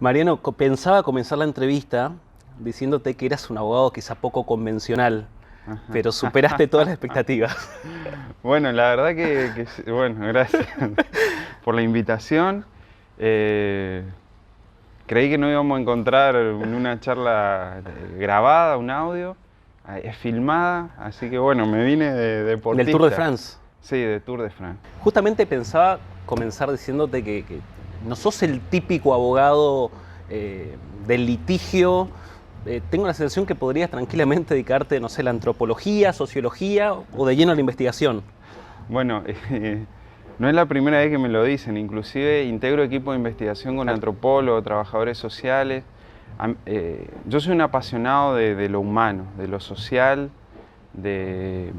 Mariano, pensaba comenzar la entrevista diciéndote que eras un abogado quizá poco convencional, pero superaste todas las expectativas. Bueno, la verdad bueno, gracias por la invitación. Creí que no íbamos a encontrar en una charla grabada, un audio, filmada, así que bueno, me vine de Del deportista. Tour de France. Sí, de Tour de France. Justamente pensaba comenzar diciéndote que no sos el típico abogado del litigio. Tengo la sensación que podrías tranquilamente dedicarte, no sé, a la antropología, sociología o de lleno a la investigación. Bueno, no es la primera vez que me lo dicen, inclusive integro equipo de investigación con antropólogos, trabajadores sociales. Yo soy un apasionado de lo humano, de lo social, de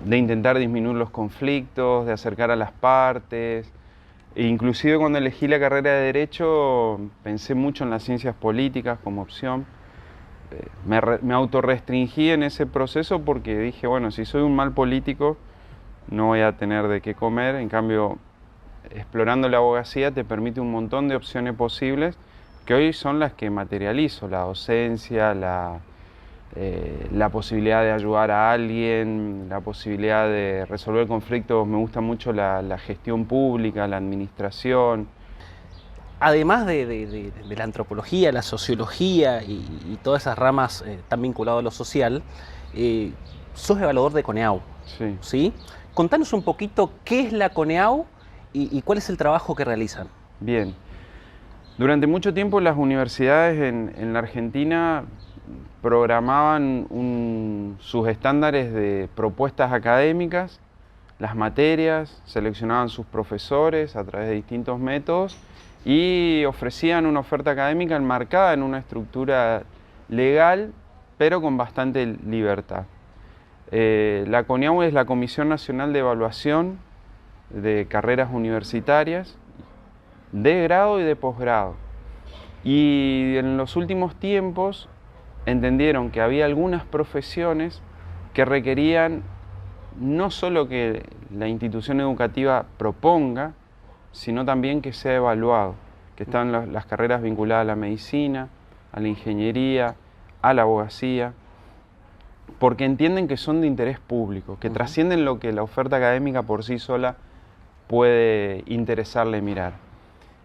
intentar disminuir los conflictos, de acercar a las partes. E inclusive cuando elegí la carrera de Derecho pensé mucho en las ciencias políticas como opción. Me autorrestringí en ese proceso porque dije, bueno, si soy un mal político no voy a tener de qué comer. En cambio, explorando la abogacía te permite un montón de opciones posibles que hoy son las que materializo: la docencia, la posibilidad de ayudar a alguien, la posibilidad de resolver conflictos. Me gusta mucho la gestión pública, la administración. Además de la antropología, la sociología y todas esas ramas tan vinculadas a lo social, sos evaluador de CONEAU, Sí. ¿sí? Contanos un poquito qué es la CONEAU y cuál es el trabajo que realizan. Bien. Durante mucho tiempo las universidades en la Argentina programaban sus estándares de propuestas académicas, las materias, seleccionaban sus profesores a través de distintos métodos y ofrecían una oferta académica enmarcada en una estructura legal, pero con bastante libertad. La CONEAU es la Comisión Nacional de Evaluación de Carreras Universitarias, de grado y de posgrado. Y en los últimos tiempos entendieron que había algunas profesiones que requerían no solo que la institución educativa proponga, sino también que sea evaluado, que están las carreras vinculadas a la medicina, a la ingeniería, a la abogacía, porque entienden que son de interés público, que trascienden lo que la oferta académica por sí sola puede interesarle mirar.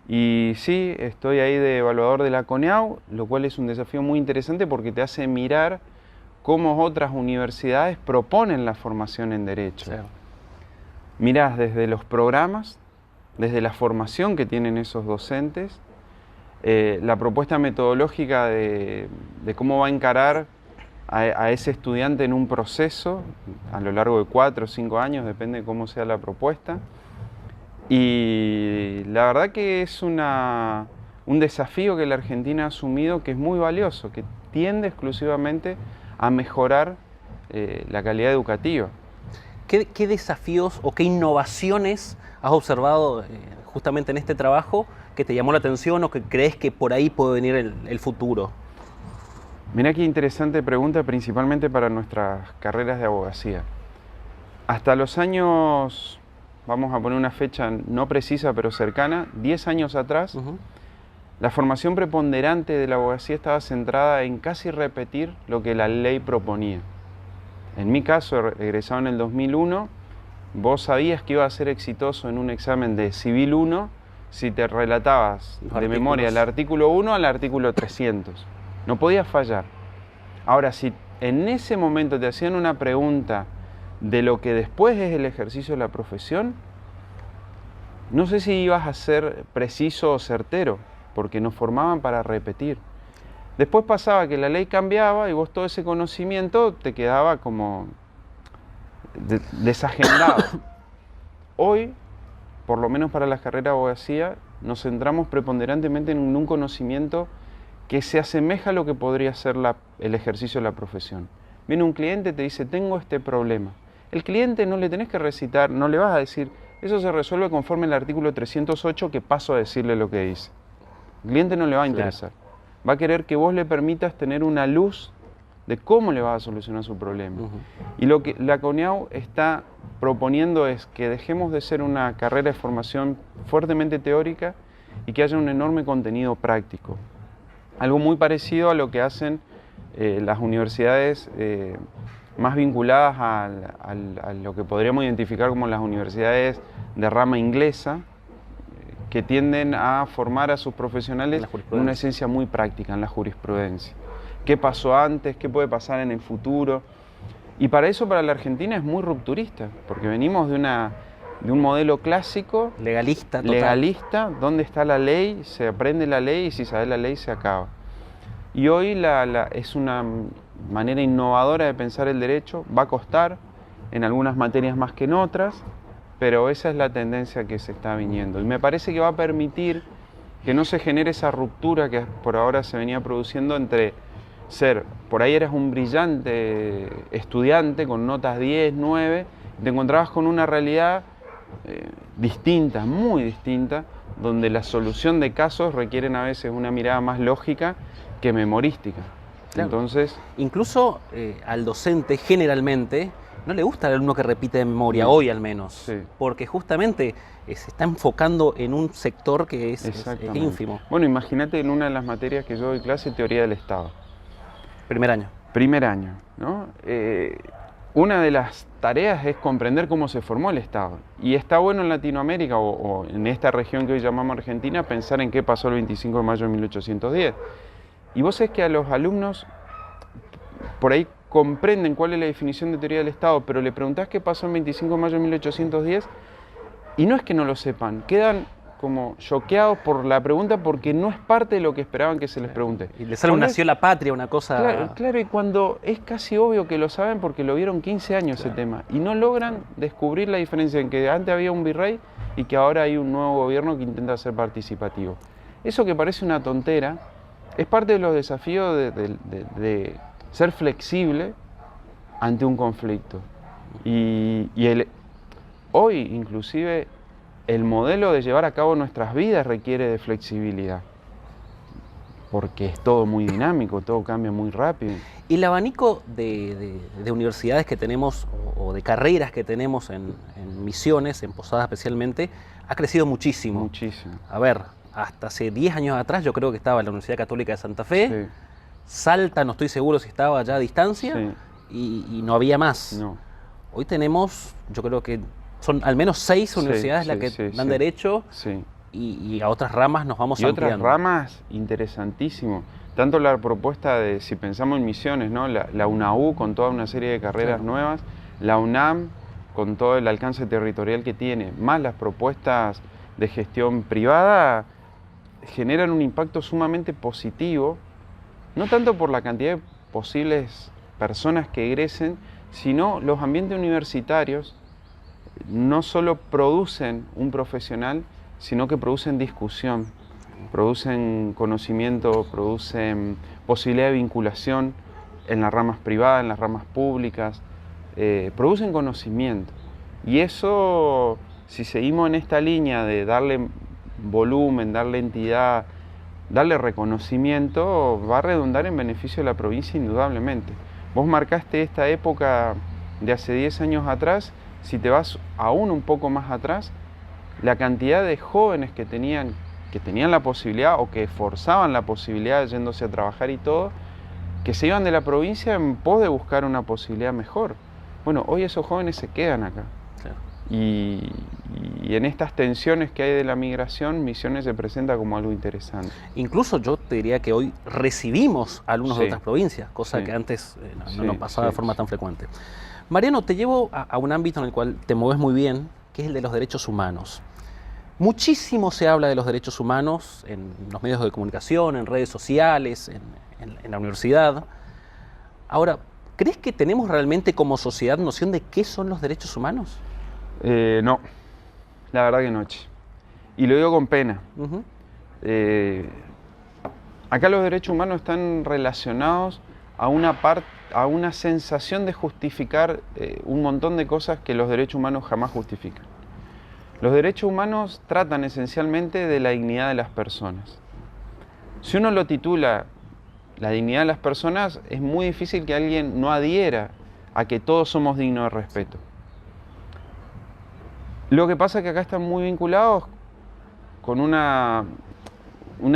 Y sí, estoy ahí de evaluador de la CONEAU, lo cual es un desafío muy interesante porque te hace mirar cómo otras universidades proponen la formación en Derecho. Claro. Mirás desde los programas, desde la formación que tienen esos docentes, la propuesta metodológica de cómo va a encarar a ese estudiante en un proceso a lo largo de 4 o 5 años, depende de cómo sea la propuesta. Y la verdad que es un desafío que la Argentina ha asumido, que es muy valioso, que tiende exclusivamente a mejorar la calidad educativa. ¿Qué desafíos o qué innovaciones has observado justamente en este trabajo que te llamó la atención o que crees que por ahí puede venir el futuro? Mirá qué interesante pregunta, principalmente para nuestras carreras de abogacía. Hasta los años, vamos a poner una fecha no precisa pero cercana, 10 años atrás, la formación preponderante de la abogacía estaba centrada en casi repetir lo que la ley proponía. En mi caso, egresado en el 2001, vos sabías que ibas a ser exitoso en un examen de Civil 1 si te relatabas de memoria el artículo 1 al artículo 300. No podías fallar. Ahora, si en ese momento te hacían una pregunta de lo que después es el ejercicio de la profesión, no sé si ibas a ser preciso o certero, porque nos formaban para repetir. Después pasaba que la ley cambiaba y vos todo ese conocimiento te quedaba como desagendado. Hoy, por lo menos para la carrera de abogacía, nos centramos preponderantemente en un conocimiento que se asemeja a lo que podría ser el ejercicio de la profesión. Viene un cliente y te dice, tengo este problema. El cliente no le tenés que recitar, no le vas a decir, eso se resuelve conforme al artículo 308, que paso a decirle lo que dice. El cliente no le va a interesar. Va a querer que vos le permitas tener una luz de cómo le vas a solucionar su problema. Y lo que la CONEAU está proponiendo es que dejemos de ser una carrera de formación fuertemente teórica y que haya un enorme contenido práctico. Algo muy parecido a lo que hacen las universidades más vinculadas a lo que podríamos identificar como las universidades de rama inglesa, que tienden a formar a sus profesionales en una esencia muy práctica en la jurisprudencia. ¿Qué pasó antes? ¿Qué puede pasar en el futuro? Y para eso, para la Argentina es muy rupturista, porque venimos de un modelo clásico, legalista, donde está la ley, se aprende la ley y si sabes la ley se acaba. Y hoy es una manera innovadora de pensar el derecho, va a costar en algunas materias más que en otras, pero esa es la tendencia que se está viniendo. Y me parece que va a permitir que no se genere esa ruptura que por ahora se venía produciendo entre por ahí eras un brillante estudiante con notas 10, 9, te encontrabas con una realidad distinta, muy distinta, donde la solución de casos requieren a veces una mirada más lógica que memorística. Claro. Entonces, incluso al docente generalmente no le gusta el alumno que repite de memoria, hoy al menos, sí, porque justamente se está enfocando en un sector que es ínfimo. Bueno, imagínate en una de las materias que yo doy clase, teoría del Estado. Primer año. Primer año, ¿no? Una de las tareas es comprender cómo se formó el Estado. Y está bueno en Latinoamérica o en esta región que hoy llamamos Argentina pensar en qué pasó el 25 de mayo de 1810. Y vos sabés que a los alumnos por ahí comprenden cuál es la definición de teoría del Estado, pero le preguntás qué pasó el 25 de mayo de 1810 y no es que no lo sepan, quedan como choqueados por la pregunta porque no es parte de lo que esperaban que se les pregunte. Y les sale nació la patria, una cosa... Claro, y cuando es casi obvio que lo saben porque lo vieron 15 años ese tema y no logran descubrir la diferencia en que antes había un virrey y que ahora hay un nuevo gobierno que intenta ser participativo. Eso que parece una tontera es parte de los desafíos de ser flexible ante un conflicto. Hoy inclusive el modelo de llevar a cabo nuestras vidas requiere de flexibilidad, porque es todo muy dinámico, todo cambia muy rápido. Y el abanico de universidades que tenemos o de carreras que tenemos en Misiones, en Posadas especialmente, ha crecido muchísimo. Muchísimo. A ver, hasta hace 10 años atrás yo creo que estaba la Universidad Católica de Santa Fe, Sí. Salta, no estoy seguro si estaba ya a distancia, Sí. y no había más. No. Hoy tenemos, yo creo que son al menos 6 universidades las que dan derecho, y a otras ramas nos vamos ampliando. Y otras ramas, interesantísimo. Tanto la propuesta de, si pensamos en Misiones, ¿no? la UNAU con toda una serie de carreras nuevas, la UNAM con todo el alcance territorial que tiene, más las propuestas de gestión privada, generan un impacto sumamente positivo, no tanto por la cantidad de posibles personas que egresen, sino los ambientes universitarios no solo producen un profesional, sino que producen discusión, producen conocimiento, producen posibilidad de vinculación en las ramas privadas, en las ramas públicas, producen conocimiento. Y eso, si seguimos en esta línea de darle volumen, darle entidad, darle reconocimiento, va a redundar en beneficio de la provincia indudablemente. Vos marcaste esta época de hace 10 años atrás. Si te vas aún un poco más atrás, la cantidad de jóvenes que tenían la posibilidad o que forzaban la posibilidad yéndose a trabajar y todo, que se iban de la provincia en pos de buscar una posibilidad mejor. Bueno, hoy esos jóvenes se quedan acá. Claro. Y en estas tensiones que hay de la migración, Misiones se presenta como algo interesante. Incluso yo te diría que hoy recibimos alumnos de otras provincias, cosa que antes no nos pasaba de forma tan frecuente. Mariano, te llevo a un ámbito en el cual te mueves muy bien, que es el de los derechos humanos. Muchísimo se habla de los derechos humanos en los medios de comunicación, en redes sociales, en la universidad. Ahora, ¿crees que tenemos realmente como sociedad noción de qué son los derechos humanos? No, la verdad que no. Y lo digo con pena. Acá los derechos humanos están relacionados a una sensación de justificar un montón de cosas que los derechos humanos jamás justifican. Los derechos humanos tratan esencialmente de la dignidad de las personas. Si uno lo titula la dignidad de las personas, es muy difícil que alguien no adhiera a que todos somos dignos de respeto. Lo que pasa es que acá están muy vinculados con una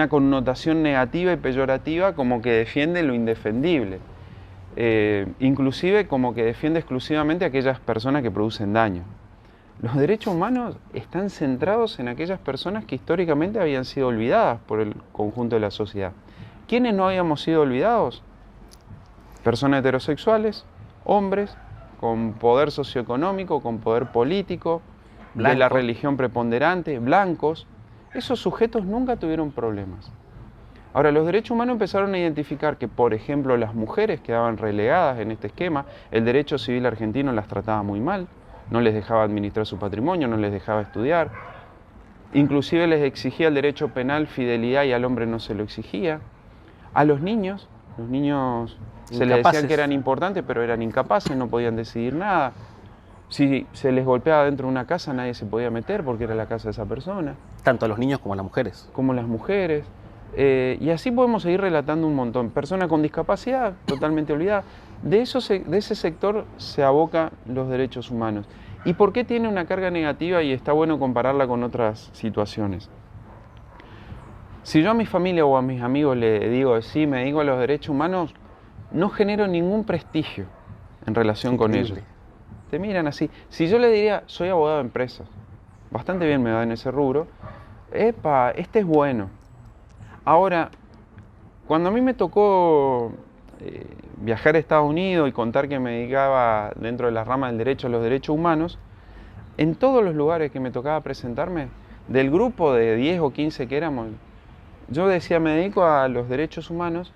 connotación negativa y peyorativa, como que defiende lo indefendible. Inclusive como que defiende exclusivamente a aquellas personas que producen daño. Los derechos humanos están centrados en aquellas personas que históricamente habían sido olvidadas por el conjunto de la sociedad. ¿Quiénes no habíamos sido olvidados? Personas heterosexuales, hombres, con poder socioeconómico, con poder político, de la religión preponderante, blancos. Esos sujetos nunca tuvieron problemas. Ahora, los derechos humanos empezaron a identificar que, por ejemplo, las mujeres quedaban relegadas en este esquema. El derecho civil argentino las trataba muy mal, no les dejaba administrar su patrimonio, no les dejaba estudiar. Inclusive les exigía el derecho penal fidelidad y al hombre no se lo exigía. A los niños se les decía que eran importantes, pero eran incapaces, no podían decidir nada. Si se les golpeaba dentro de una casa, nadie se podía meter porque era la casa de esa persona. Tanto a los niños como a las mujeres. Como las mujeres. Y así podemos seguir relatando un montón. Personas con discapacidad, totalmente olvidadas. De ese sector se aboca los derechos humanos. ¿Y por qué tiene una carga negativa? Y está bueno compararla con otras situaciones. Si yo a mi familia o a mis amigos le digo, sí, me dedico a los derechos humanos, no genero ningún prestigio en relación con ellos. Te miran así. Si yo le diría, soy abogado de empresas, bastante bien me va en ese rubro, epa, este es bueno. Ahora, cuando a mí me tocó viajar a Estados Unidos y contar que me dedicaba dentro de la rama del derecho a los derechos humanos, en todos los lugares que me tocaba presentarme, del grupo de 10 o 15 que éramos, yo decía, me dedico a los derechos humanos.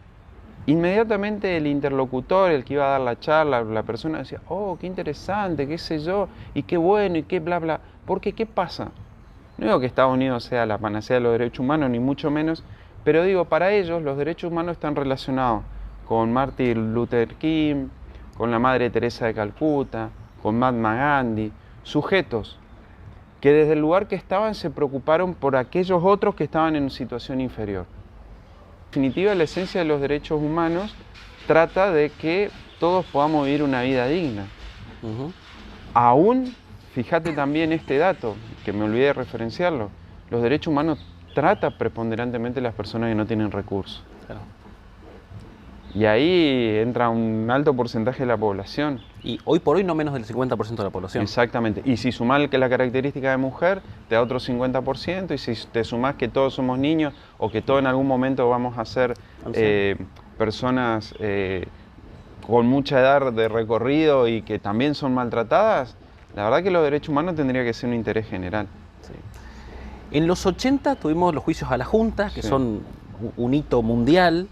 Inmediatamente el interlocutor, el que iba a dar la charla, la persona decía, oh, qué interesante, qué sé yo, y qué bueno, y qué bla, bla. Porque, ¿qué pasa? No digo que Estados Unidos sea la panacea de los derechos humanos, ni mucho menos, pero digo, para ellos los derechos humanos están relacionados con Martin Luther King, con la Madre Teresa de Calcuta, con Mahatma Gandhi, sujetos que desde el lugar que estaban se preocuparon por aquellos otros que estaban en situación inferior. En definitiva, la esencia de los derechos humanos trata de que todos podamos vivir una vida digna. Aún, fíjate también este dato, que me olvidé de referenciarlo, los derechos humanos trata preponderantemente a las personas que no tienen recursos. Claro. Y ahí entra un alto porcentaje de la población. Y hoy por hoy no menos del 50% de la población. Exactamente. Y si sumás que la característica de mujer, te da otro 50%. Y si te sumás que todos somos niños o que todos en algún momento vamos a ser personas con mucha edad de recorrido y que también son maltratadas, la verdad que los derechos humanos tendría que ser un interés general. Sí. En los 80 tuvimos los juicios a la Junta, que son un hito mundial.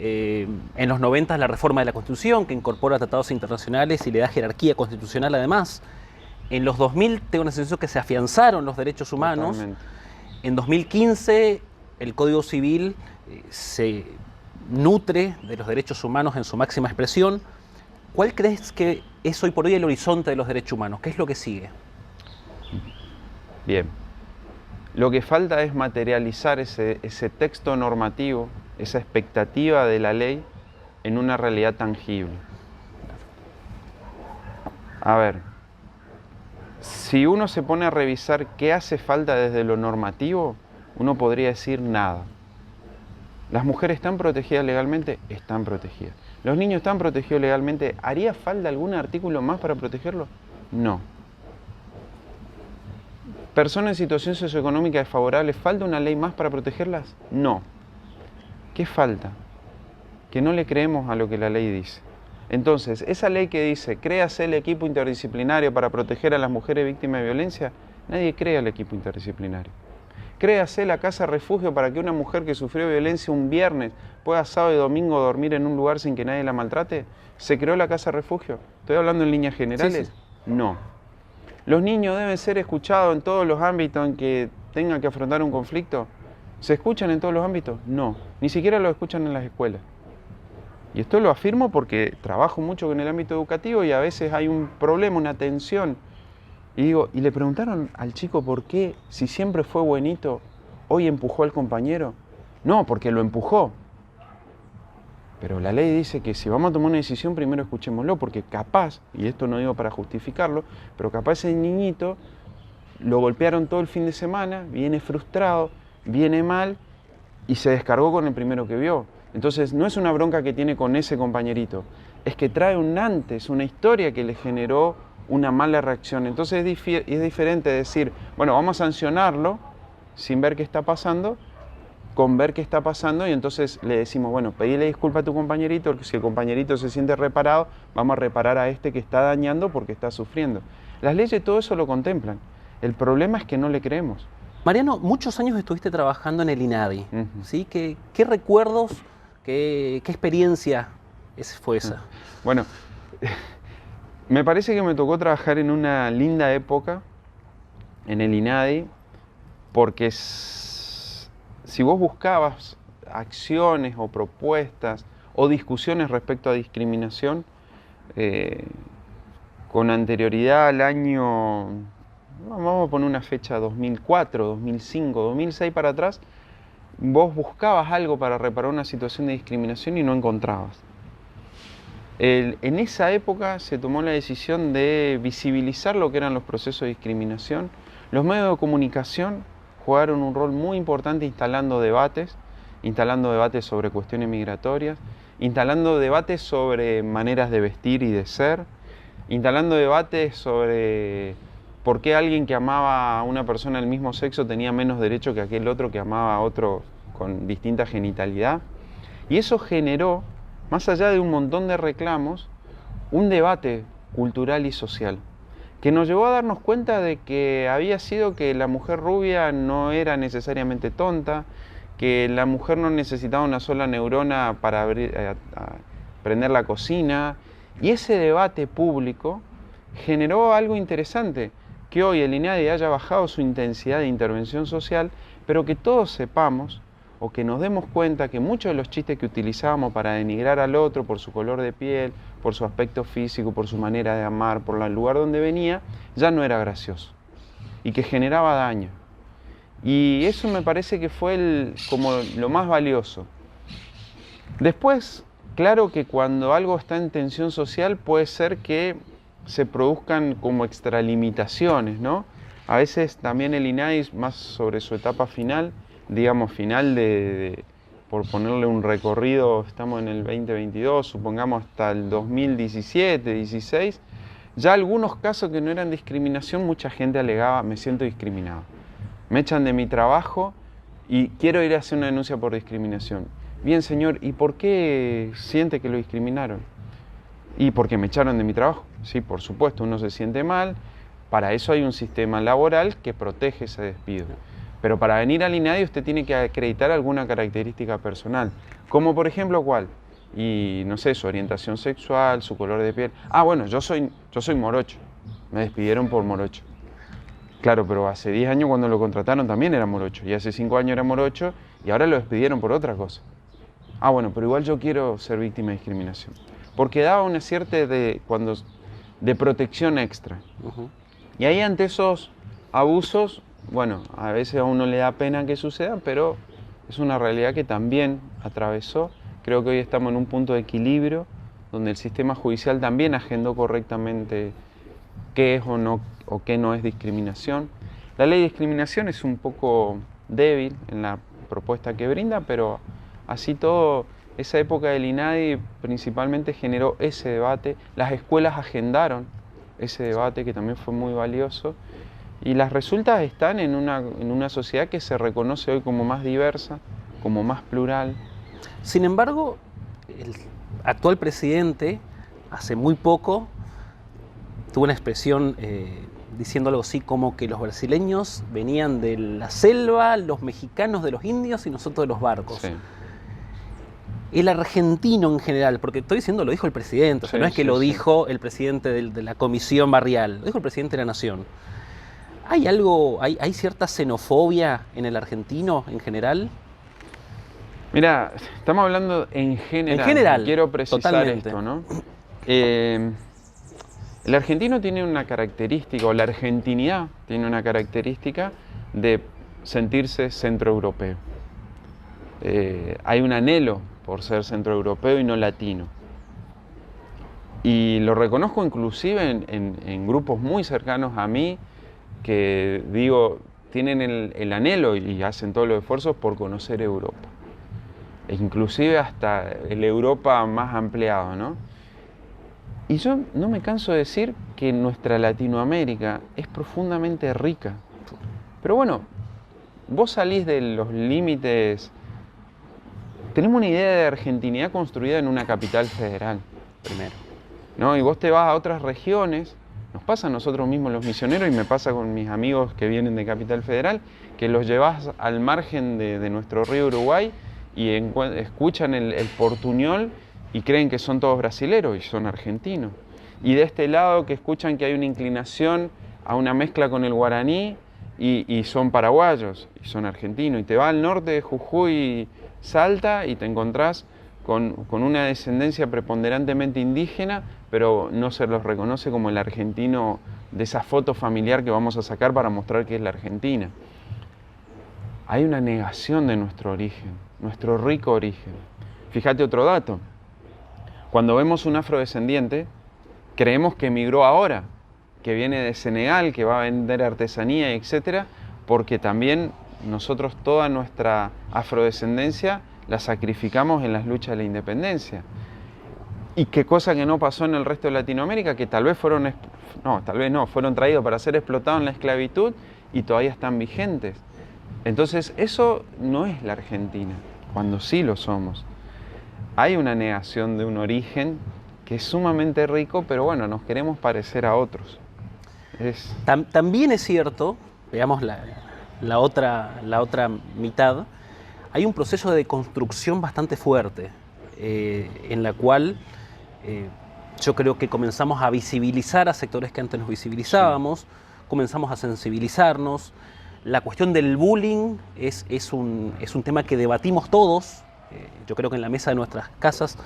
En los 90 la reforma de la Constitución, que incorpora tratados internacionales y le da jerarquía constitucional además. En los 2000 tengo una sensación que se afianzaron los derechos humanos. Totalmente. En 2015 el Código Civil se nutre de los derechos humanos en su máxima expresión. ¿Cuál crees que es hoy por hoy el horizonte de los derechos humanos? ¿Qué es lo que sigue? Bien. Lo que falta es materializar ese texto normativo, esa expectativa de la ley en una realidad tangible. A ver, si uno se pone a revisar qué hace falta desde lo normativo, uno podría decir nada. ¿Las mujeres están protegidas legalmente? Están protegidas. ¿Los niños están protegidos legalmente? ¿Haría falta algún artículo más para protegerlos? No. ¿Personas en situación socioeconómica desfavorable, falta una ley más para protegerlas? No. ¿Qué falta? Que no le creemos a lo que la ley dice. Entonces, esa ley que dice, créase el equipo interdisciplinario para proteger a las mujeres víctimas de violencia, nadie cree al equipo interdisciplinario. Créase la casa refugio para que una mujer que sufrió violencia un viernes pueda sábado y domingo dormir en un lugar sin que nadie la maltrate. ¿Se creó la casa refugio? ¿Estoy hablando en líneas generales? Sí. No. ¿Los niños deben ser escuchados en todos los ámbitos en que tengan que afrontar un conflicto? ¿Se escuchan en todos los ámbitos? No. Ni siquiera lo escuchan en las escuelas. Y esto lo afirmo porque trabajo mucho con el ámbito educativo y a veces hay un problema, una tensión. Y digo, ¿y le preguntaron al chico por qué, si siempre fue buenito, hoy empujó al compañero? No, porque lo empujó. Pero la ley dice que si vamos a tomar una decisión, primero escuchémoslo, porque capaz, y esto no digo para justificarlo, pero capaz ese niñito lo golpearon todo el fin de semana, viene frustrado, viene mal y se descargó con el primero que vio. Entonces no es una bronca que tiene con ese compañerito, es que trae un antes, una historia que le generó una mala reacción. Entonces es diferente decir, bueno, vamos a sancionarlo sin ver qué está pasando, con ver qué está pasando, y entonces le decimos, bueno, pedile disculpa a tu compañerito, si el compañerito se siente reparado, vamos a reparar a este que está dañando porque está sufriendo. Las leyes todo eso lo contemplan. El problema es que no le creemos. Mariano, muchos años estuviste trabajando en el INADI, ¿sí? ¿Qué recuerdos, qué experiencia fue esa? Bueno, me parece que me tocó trabajar en una linda época en el INADI, porque si vos buscabas acciones o propuestas o discusiones respecto a discriminación, con anterioridad al año, vamos a poner una fecha, 2004, 2005, 2006 para atrás, vos buscabas algo para reparar una situación de discriminación y no encontrabas. En esa época se tomó la decisión de visibilizar lo que eran los procesos de discriminación. Los medios de comunicación jugaron un rol muy importante instalando debates sobre cuestiones migratorias, instalando debates sobre maneras de vestir y de ser, instalando debates sobre por qué alguien que amaba a una persona del mismo sexo tenía menos derecho que aquel otro que amaba a otro con distinta genitalidad. Y eso generó, más allá de un montón de reclamos, un debate cultural y social, que nos llevó a darnos cuenta de que había sido que la mujer rubia no era necesariamente tonta, que la mujer no necesitaba una sola neurona para prender la cocina. Y ese debate público generó algo interesante, que hoy el INADI haya bajado su intensidad de intervención social, pero que todos sepamos o que nos demos cuenta que muchos de los chistes que utilizábamos para denigrar al otro por su color de piel, por su aspecto físico, por su manera de amar, por el lugar donde venía, ya no era gracioso y que generaba daño. Y eso me parece que fue como lo más valioso. Después, claro que cuando algo está en tensión social puede ser que se produzcan como extralimitaciones, ¿no? A veces también el INADI, más sobre su etapa final, digamos final por ponerle un recorrido, estamos en el 2022, supongamos hasta el 2017, 16, ya algunos casos que no eran discriminación, mucha gente alegaba, me siento discriminado. Me echan de mi trabajo y quiero ir a hacer una denuncia por discriminación. Bien, señor, ¿y por qué siente que lo discriminaron? Y porque me echaron de mi trabajo. Sí, por supuesto, uno se siente mal. Para eso hay un sistema laboral que protege ese despido. Pero para venir al INADI usted tiene que acreditar alguna característica personal. Como por ejemplo, ¿cuál? Y no sé, su orientación sexual, su color de piel. Ah, bueno, yo soy morocho. Me despidieron por morocho. Claro, pero hace 10 años cuando lo contrataron también era morocho. Y hace 5 años era morocho y ahora lo despidieron por otra cosa. Ah, bueno, pero igual yo quiero ser víctima de discriminación. Porque daba una cierta de protección extra. Y ahí ante esos abusos, bueno, a veces a uno le da pena que sucedan, pero es una realidad que también atravesó. Creo que hoy estamos en un punto de equilibrio, donde el sistema judicial también agendó correctamente qué es o qué no es discriminación. La ley de discriminación es un poco débil en la propuesta que brinda, pero así todo, esa época del INADI principalmente generó ese debate. Las escuelas agendaron ese debate que también fue muy valioso. Y las resultas están en una sociedad que se reconoce hoy como más diversa, como más plural. Sin embargo, el actual presidente, hace muy poco, tuvo una expresión diciendo algo así como que los brasileños venían de la selva, los mexicanos de los indios y nosotros de los barcos. Sí. El argentino en general, porque estoy diciendo lo dijo el presidente, o sea, no es que lo dijo el presidente de la comisión barrial, lo dijo el presidente de la nación. ¿Hay cierta xenofobia en el argentino en general? Mira, estamos hablando en general. En general. Quiero precisar totalmente esto, ¿no? El argentino tiene una característica, o la argentinidad tiene una característica de sentirse centroeuropeo. Hay un anhelo por ser centroeuropeo y no latino. Y lo reconozco inclusive en grupos muy cercanos a mí, que digo, tienen el anhelo y hacen todos los esfuerzos por conocer Europa. E inclusive hasta el Europa más ampliado, ¿no? Y yo no me canso de decir que nuestra Latinoamérica es profundamente rica. Pero bueno, vos salís de los límites. Tenemos una idea de argentinidad construida en una capital federal, primero, ¿no? Y vos te vas a otras regiones, nos pasa a nosotros mismos los misioneros y me pasa con mis amigos que vienen de Capital Federal, que los llevas al margen de nuestro río Uruguay y escuchan el portuñol y creen que son todos brasileros y son argentinos. Y de este lado que escuchan que hay una inclinación a una mezcla con el guaraní y son paraguayos y son argentinos. Y te vas al norte de Jujuy, Salta y te encontrás con una descendencia preponderantemente indígena, pero no se los reconoce como el argentino de esa foto familiar que vamos a sacar para mostrar que es la Argentina. Hay una negación de nuestro origen, nuestro rico origen. Fíjate otro dato. Cuando vemos un afrodescendiente, creemos que emigró ahora, que viene de Senegal, que va a vender artesanía, etc., porque también nosotros toda nuestra afrodescendencia la sacrificamos en las luchas de la independencia. Y qué cosa que no pasó en el resto de Latinoamérica, que tal vez fueron traídos para ser explotados en la esclavitud y todavía están vigentes. Entonces eso no es la Argentina, cuando sí lo somos. Hay una negación de un origen que es sumamente rico, pero bueno, nos queremos parecer a otros. También es cierto, veamos la otra mitad, hay un proceso de construcción bastante fuerte, en la cual yo creo que comenzamos a visibilizar a sectores que antes nos visibilizábamos, sí. Comenzamos a sensibilizarnos. La cuestión del bullying es un tema que debatimos todos. Yo creo que en la mesa de nuestras casas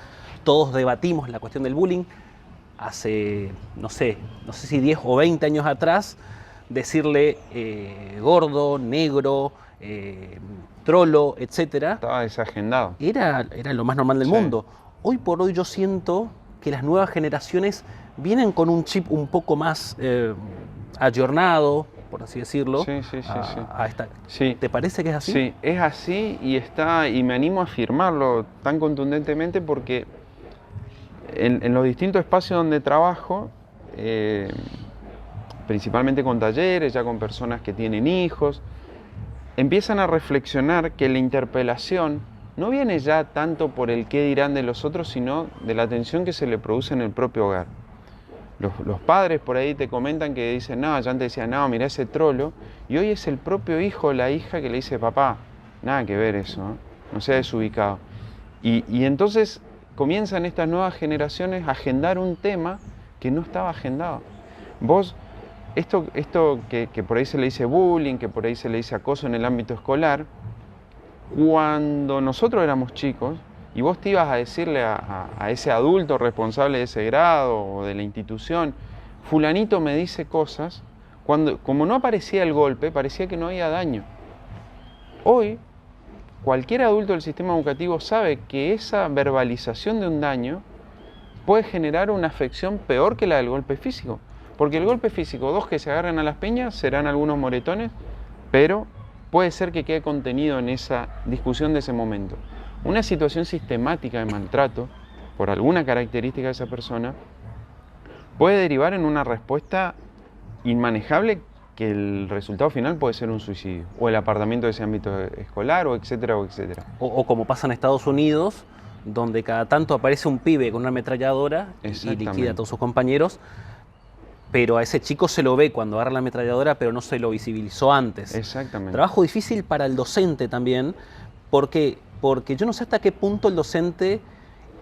todos debatimos la cuestión del bullying. Hace, no sé si 10 o 20 años atrás, decirle gordo, negro, trolo, etcétera, estaba desagendado. Era lo más normal del mundo. Hoy por hoy yo siento que las nuevas generaciones vienen con un chip un poco más ayornado, por así decirlo. Sí. ¿Te parece que es así? Sí, es así y me animo a afirmarlo tan contundentemente porque en los distintos espacios donde trabajo, principalmente con talleres, ya con personas que tienen hijos, empiezan a reflexionar que la interpelación no viene ya tanto por el qué dirán de los otros, sino de la tensión que se le produce en el propio hogar. Los padres por ahí te comentan que dicen, no, ya antes decían, no, mirá ese trolo, y hoy es el propio hijo o la hija que le dice, papá, nada que ver eso, no sea desubicado. Y entonces comienzan estas nuevas generaciones a agendar un tema que no estaba agendado. Vos, esto que por ahí se le dice bullying, que por ahí se le dice acoso en el ámbito escolar, cuando nosotros éramos chicos y vos te ibas a decirle a ese adulto responsable de ese grado o de la institución, fulanito me dice cosas, como no aparecía el golpe, parecía que no había daño. Hoy, cualquier adulto del sistema educativo sabe que esa verbalización de un daño puede generar una afección peor que la del golpe físico. Porque el golpe físico, dos que se agarran a las piñas, serán algunos moretones, pero puede ser que quede contenido en esa discusión de ese momento. Una situación sistemática de maltrato, por alguna característica de esa persona, puede derivar en una respuesta inmanejable que el resultado final puede ser un suicidio, o el apartamiento de ese ámbito escolar, o etcétera, o etcétera. O como pasa en Estados Unidos, donde cada tanto aparece un pibe con una ametralladora y liquida a todos sus compañeros, pero a ese chico se lo ve cuando agarra la ametralladora, pero no se lo visibilizó antes. Exactamente. Trabajo difícil para el docente también, porque yo no sé hasta qué punto el docente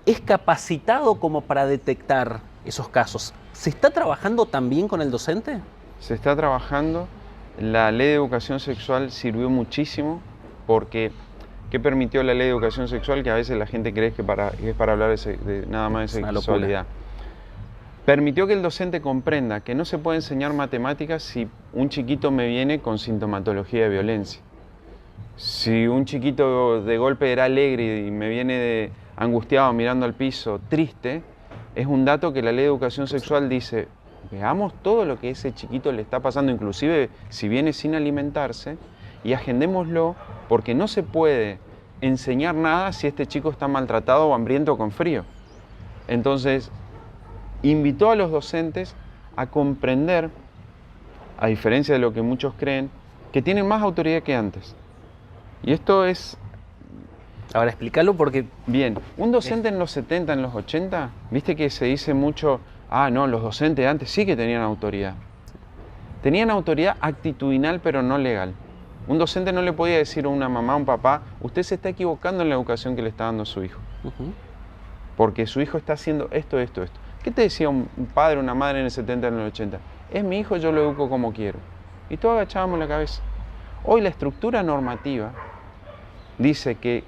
es capacitado como para detectar esos casos. ¿Se está trabajando también con el docente? Se está trabajando. La ley de educación sexual sirvió muchísimo porque ¿qué permitió la ley de educación sexual? Que a veces la gente cree que es para hablar de nada más de sexualidad. Permitió que el docente comprenda que no se puede enseñar matemáticas si un chiquito me viene con sintomatología de violencia. Si un chiquito de golpe era alegre y me viene angustiado mirando al piso, triste, es un dato que la ley de educación sexual dice, veamos todo lo que ese chiquito le está pasando, inclusive si viene sin alimentarse, y agendémoslo, porque no se puede enseñar nada si este chico está maltratado o hambriento con frío. Entonces, invitó a los docentes a comprender, a diferencia de lo que muchos creen, que tienen más autoridad que antes. Y esto es... Ahora, explícalo porque... Bien, un docente en los 70, en los 80, viste que se dice mucho, ah, no, los docentes antes sí que tenían autoridad. Tenían autoridad actitudinal, pero no legal. Un docente no le podía decir a una mamá, a un papá, usted se está equivocando en la educación que le está dando a su hijo. Porque su hijo está haciendo esto, esto, esto. ¿Qué te decía un padre o una madre en el 70, en el 80? Es mi hijo, yo lo educo como quiero. Y todos agachábamos la cabeza. Hoy la estructura normativa dice que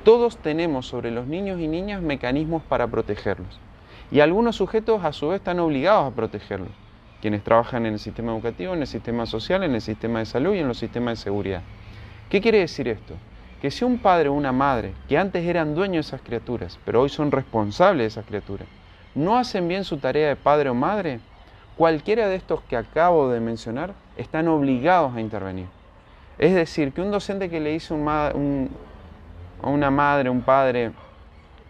todos tenemos sobre los niños y niñas mecanismos para protegerlos. Y algunos sujetos a su vez están obligados a protegerlos. Quienes trabajan en el sistema educativo, en el sistema social, en el sistema de salud y en los sistemas de seguridad. ¿Qué quiere decir esto? Que si un padre o una madre, que antes eran dueños de esas criaturas, pero hoy son responsables de esas criaturas, no hacen bien su tarea de padre o madre, cualquiera de estos que acabo de mencionar están obligados a intervenir. Es decir, que un docente que le dice a una madre, un padre,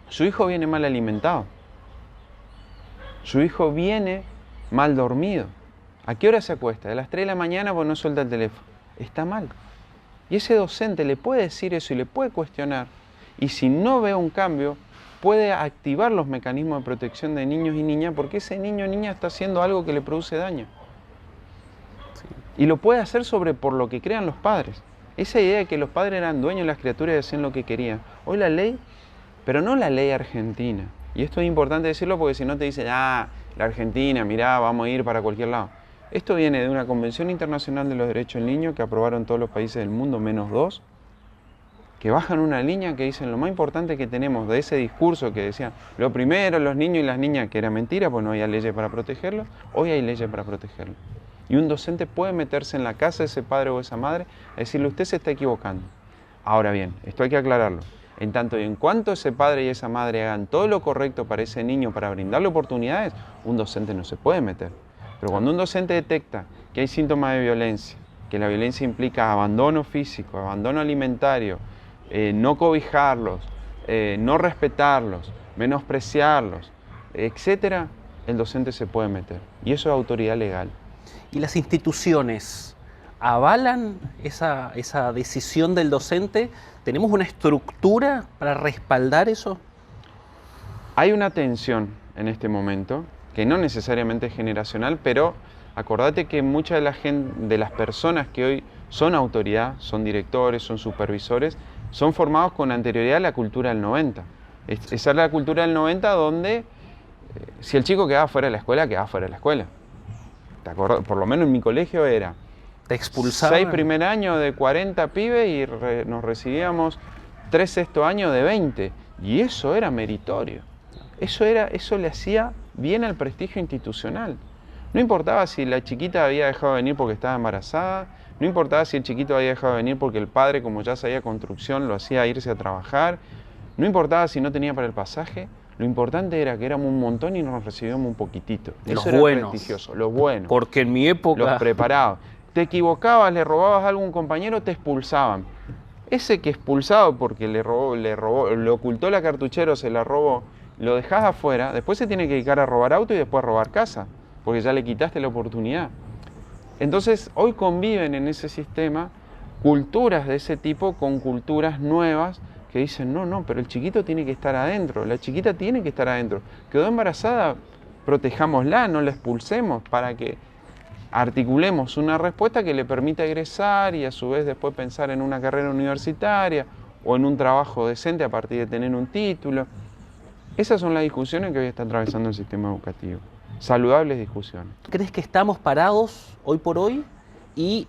su hijo viene mal alimentado, su hijo viene mal dormido. ¿A qué hora se acuesta? A las 3 de la mañana porque no suelta el teléfono. Está mal. Y ese docente le puede decir eso y le puede cuestionar. Y si no ve un cambio, puede activar los mecanismos de protección de niños y niñas porque ese niño o niña está haciendo algo que le produce daño. Y lo puede hacer por lo que crean los padres. Esa idea de que los padres eran dueños de las criaturas y hacían lo que querían. Hoy la ley, pero no la ley argentina. Y esto es importante decirlo porque si no te dicen, ah, la Argentina, mirá, vamos a ir para cualquier lado. Esto viene de una Convención Internacional de los Derechos del Niño que aprobaron todos los países del mundo, menos 2, que bajan una línea que dicen lo más importante que tenemos de ese discurso que decían, lo primero, los niños y las niñas, que era mentira, pues no había leyes para protegerlos, hoy hay leyes para protegerlos. Y un docente puede meterse en la casa de ese padre o esa madre a decirle, usted se está equivocando. Ahora bien, esto hay que aclararlo. En tanto y en cuanto ese padre y esa madre hagan todo lo correcto para ese niño, para brindarle oportunidades, un docente no se puede meter. Pero cuando un docente detecta que hay síntomas de violencia, que la violencia implica abandono físico, abandono alimentario, no cobijarlos, no respetarlos, menospreciarlos, etc., el docente se puede meter. Y eso es autoridad legal. ¿Y las instituciones avalan esa decisión del docente? ¿Tenemos una estructura para respaldar eso? Hay una tensión en este momento, que no necesariamente es generacional, pero acordate que muchas de las personas que hoy son autoridad, son directores, son supervisores, son formados con anterioridad a la cultura del 90. Esa es la cultura del 90 donde si el chico quedaba fuera de la escuela, quedaba fuera de la escuela. ¿Te acordás? Por lo menos en mi colegio era... Te expulsaban. 6 primer años de 40 pibes y nos recibíamos 3 sexto años de 20. Y eso era meritorio. Eso le hacía bien al prestigio institucional. No importaba si la chiquita había dejado de venir porque estaba embarazada, no importaba si el chiquito había dejado de venir porque el padre, como ya sabía construcción, lo hacía irse a trabajar, no importaba si no tenía para el pasaje, lo importante era que éramos un montón y nos recibíamos un poquitito. Los era buenos. Prestigioso, los buenos. Porque en mi época... Los preparados. Te equivocabas, le robabas algo a un compañero, te expulsaban. Ese que expulsado porque le ocultó la cartuchera o se la robó, lo dejás afuera, después se tiene que dedicar a robar auto y después a robar casa, porque ya le quitaste la oportunidad. Entonces, hoy conviven en ese sistema culturas de ese tipo con culturas nuevas que dicen, no, pero el chiquito tiene que estar adentro, la chiquita tiene que estar adentro. Quedó embarazada, protejámosla, no la expulsemos para que articulemos una respuesta que le permita egresar y a su vez después pensar en una carrera universitaria o en un trabajo decente a partir de tener un título. Esas son las discusiones que hoy está atravesando el sistema educativo. Saludables discusiones. ¿Crees que estamos parados hoy por hoy? ¿Y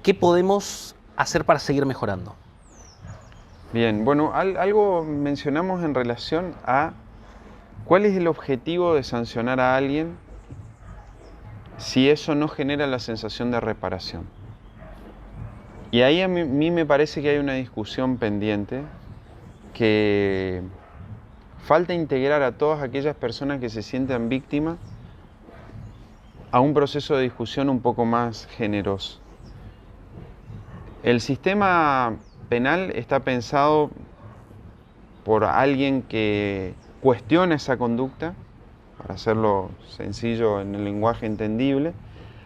qué podemos hacer para seguir mejorando? Bien, bueno, algo mencionamos en relación a cuál es el objetivo de sancionar a alguien si eso no genera la sensación de reparación. Y ahí a mí me parece que hay una discusión pendiente que falta integrar a todas aquellas personas que se sientan víctimas a un proceso de discusión un poco más generoso. El sistema penal está pensado por alguien que cuestiona esa conducta, para hacerlo sencillo en el lenguaje entendible,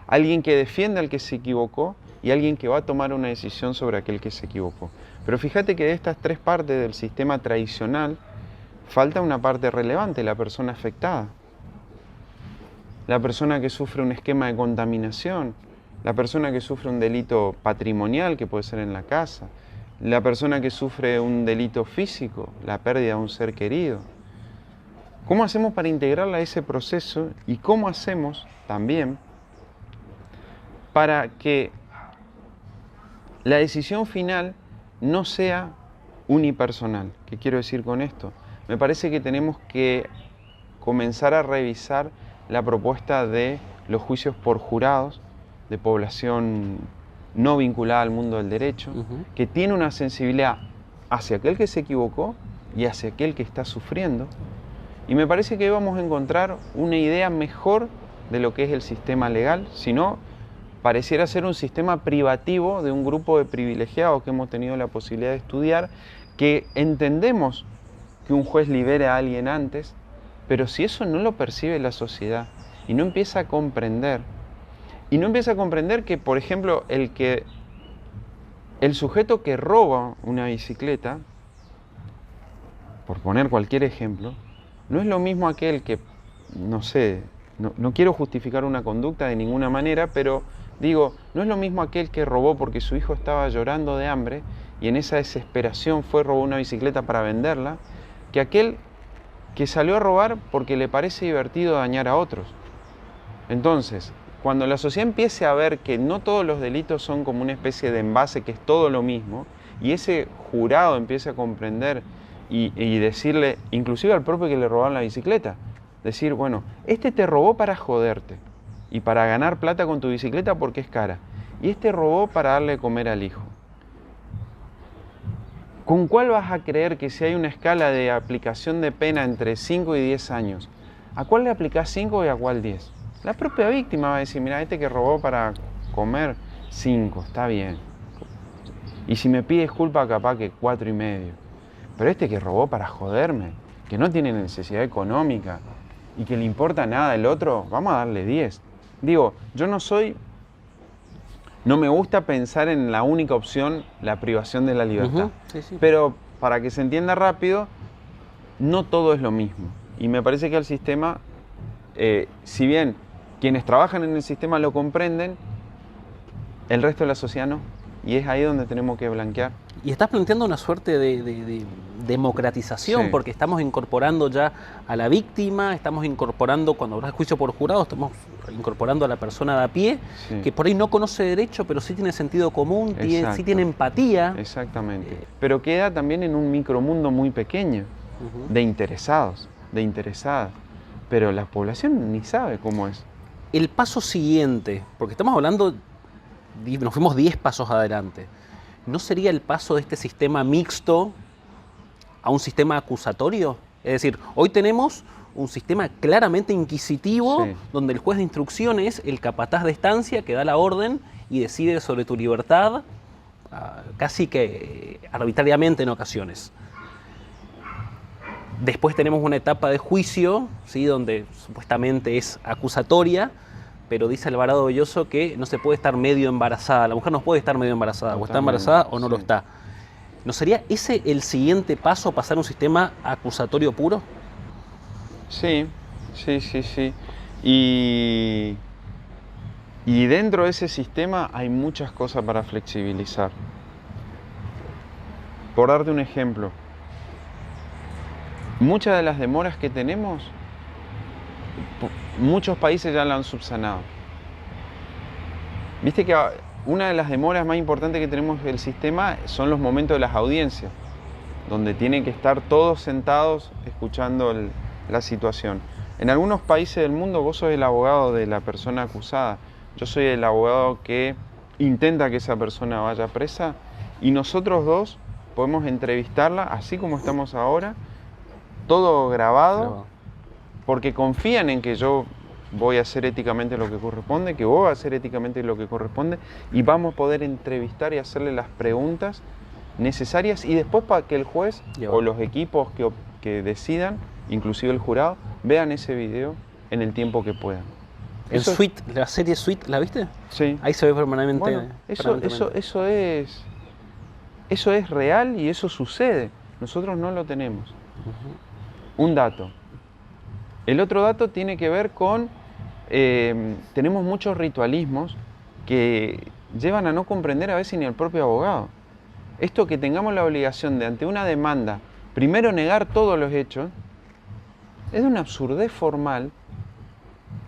alguien que defiende al que se equivocó y alguien que va a tomar una decisión sobre aquel que se equivocó. Pero fíjate que de estas tres partes del sistema tradicional falta una parte relevante, la persona afectada. La persona que sufre un esquema de contaminación, la persona que sufre un delito patrimonial, que puede ser en la casa, la persona que sufre un delito físico, la pérdida de un ser querido. ¿Cómo hacemos para integrarla a ese proceso y cómo hacemos también para que la decisión final no sea unipersonal? ¿Qué quiero decir con esto? Me parece que tenemos que comenzar a revisar la propuesta de los juicios por jurados de población no vinculada al mundo del derecho, que tiene una sensibilidad hacia aquel que se equivocó y hacia aquel que está sufriendo. Y me parece que vamos a encontrar una idea mejor de lo que es el sistema legal, si no, pareciera ser un sistema privativo de un grupo de privilegiados que hemos tenido la posibilidad de estudiar, que entendemos que un juez libere a alguien antes, pero si eso no lo percibe la sociedad y no empieza a comprender, que, por ejemplo, el sujeto que roba una bicicleta, por poner cualquier ejemplo, no es lo mismo aquel que, no sé, no quiero justificar una conducta de ninguna manera, pero digo, no es lo mismo aquel que robó porque su hijo estaba llorando de hambre y en esa desesperación robó una bicicleta para venderla, que aquel que salió a robar porque le parece divertido dañar a otros. Entonces, cuando la sociedad empiece a ver que no todos los delitos son como una especie de envase, que es todo lo mismo, y ese jurado empiece a comprender y decirle, inclusive al propio que le robaron la bicicleta, decir, bueno, este te robó para joderte y para ganar plata con tu bicicleta porque es cara, y este robó para darle de comer al hijo. ¿Con cuál vas a creer que si hay una escala de aplicación de pena entre 5 y 10 años, a cuál le aplicás 5 y a cuál 10? La propia víctima va a decir, mira, este que robó para comer, 5, está bien. Y si me pide disculpa, capaz que 4,5. Pero este que robó para joderme, que no tiene necesidad económica y que le importa nada el otro, vamos a darle 10. Digo, no me gusta pensar en la única opción, la privación de la libertad. Sí. Pero para que se entienda rápido, no todo es lo mismo. Y me parece que el sistema, si bien quienes trabajan en el sistema lo comprenden, el resto de la sociedad no. Y es ahí donde tenemos que blanquear. Y estás planteando una suerte de democratización, Sí. porque estamos incorporando ya a la víctima, estamos incorporando, cuando hablas de juicio por jurado, estamos incorporando a la persona de a pie, Sí. que por ahí no conoce derecho, pero sí tiene sentido común, Exacto. sí tiene empatía. Exactamente. Pero queda también en un micromundo muy pequeño, de interesados, de interesadas. Pero la población ni sabe cómo es. El paso siguiente, porque estamos hablando, nos fuimos 10 pasos adelante, ¿no sería el paso de este sistema mixto a un sistema acusatorio? Es decir, hoy tenemos un sistema claramente inquisitivo, Sí. donde el juez de instrucción es el capataz de estancia que da la orden y decide sobre tu libertad, casi que arbitrariamente en ocasiones. Después tenemos una etapa de juicio, ¿sí?, donde supuestamente es acusatoria, pero dice Alvarado Belloso que no se puede estar medio embarazada. La mujer no puede estar medio embarazada, o está embarazada o no lo está. ¿No sería ese el siguiente paso, pasar a un sistema acusatorio puro? Sí. Y dentro de ese sistema hay muchas cosas para flexibilizar. Por darte un ejemplo, muchas de las demoras que tenemos, muchos países ya la han subsanado. Viste que una de las demoras más importantes que tenemos del sistema son los momentos de las audiencias, donde tienen que estar todos sentados escuchando la situación. En algunos países del mundo vos sos el abogado de la persona acusada, yo soy el abogado que intenta que esa persona vaya presa, y nosotros dos podemos entrevistarla así como estamos ahora, todo grabado, porque confían en que yo voy a hacer éticamente lo que corresponde, que vos vas a hacer éticamente lo que corresponde, y vamos a poder entrevistar y hacerle las preguntas necesarias, y después para que el juez o los equipos que decidan, inclusive el jurado, vean ese video en el tiempo que puedan. En Suite, la serie Suite, ¿la viste? Sí. Ahí se ve permanentemente. Bueno, eso es real y eso sucede. Nosotros no lo tenemos. Un dato. El otro dato tiene que ver con, tenemos muchos ritualismos que llevan a no comprender a veces ni al propio abogado. Esto que tengamos la obligación de, ante una demanda, primero negar todos los hechos, es de una absurdez formal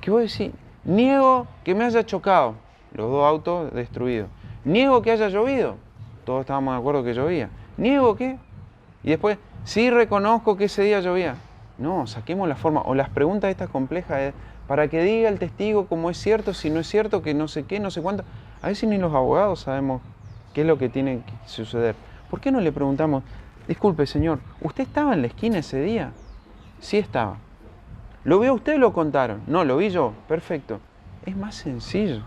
que vos decís, niego que me haya chocado, los dos autos destruidos. Niego que haya llovido, todos estábamos de acuerdo que llovía. Niego que, y después, sí reconozco que ese día llovía. No, saquemos la forma, o las preguntas estas complejas, para que diga el testigo cómo es cierto, si no es cierto, que no sé qué, no sé cuánto. A veces ni los abogados sabemos qué es lo que tiene que suceder. ¿Por qué no le preguntamos, disculpe señor, ¿usted estaba en la esquina ese día? Sí estaba. ¿Lo vio usted o lo contaron? No, lo vi yo. Perfecto. Es más sencillo.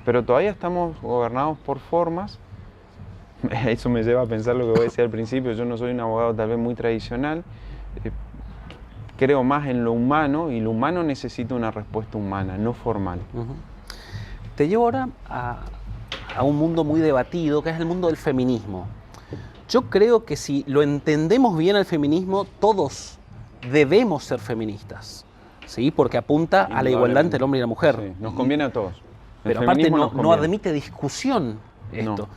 Pero todavía estamos gobernados por formas. Eso me lleva a pensar lo que voy a decir al principio. Yo no soy un abogado tal vez muy tradicional. Creo más en lo humano, y lo humano necesita una respuesta humana, no formal. Te llevo ahora a un mundo muy debatido, que es el mundo del feminismo. Yo creo que si lo entendemos bien al feminismo, todos debemos ser feministas, ¿sí? Porque apunta a la igualdad entre el hombre y la mujer. Sí, nos conviene a todos. Pero aparte no admite discusión esto. No.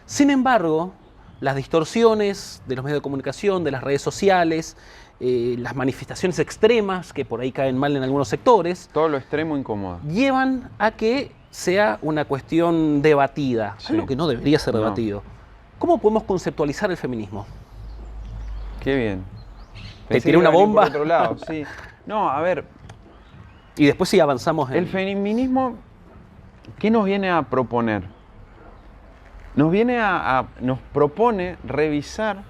Sin embargo, las distorsiones de los medios de comunicación, de las redes sociales, las manifestaciones extremas, que por ahí caen mal en algunos sectores, todo lo extremo incomoda, llevan a que sea una cuestión debatida, sí, algo que no debería ser debatido. ¿Cómo podemos conceptualizar el feminismo? Qué bien. Te tiré una bomba. Por otro lado, sí. No, a ver. Y después sí avanzamos en... El feminismo, ¿qué nos viene a proponer? Nos propone revisar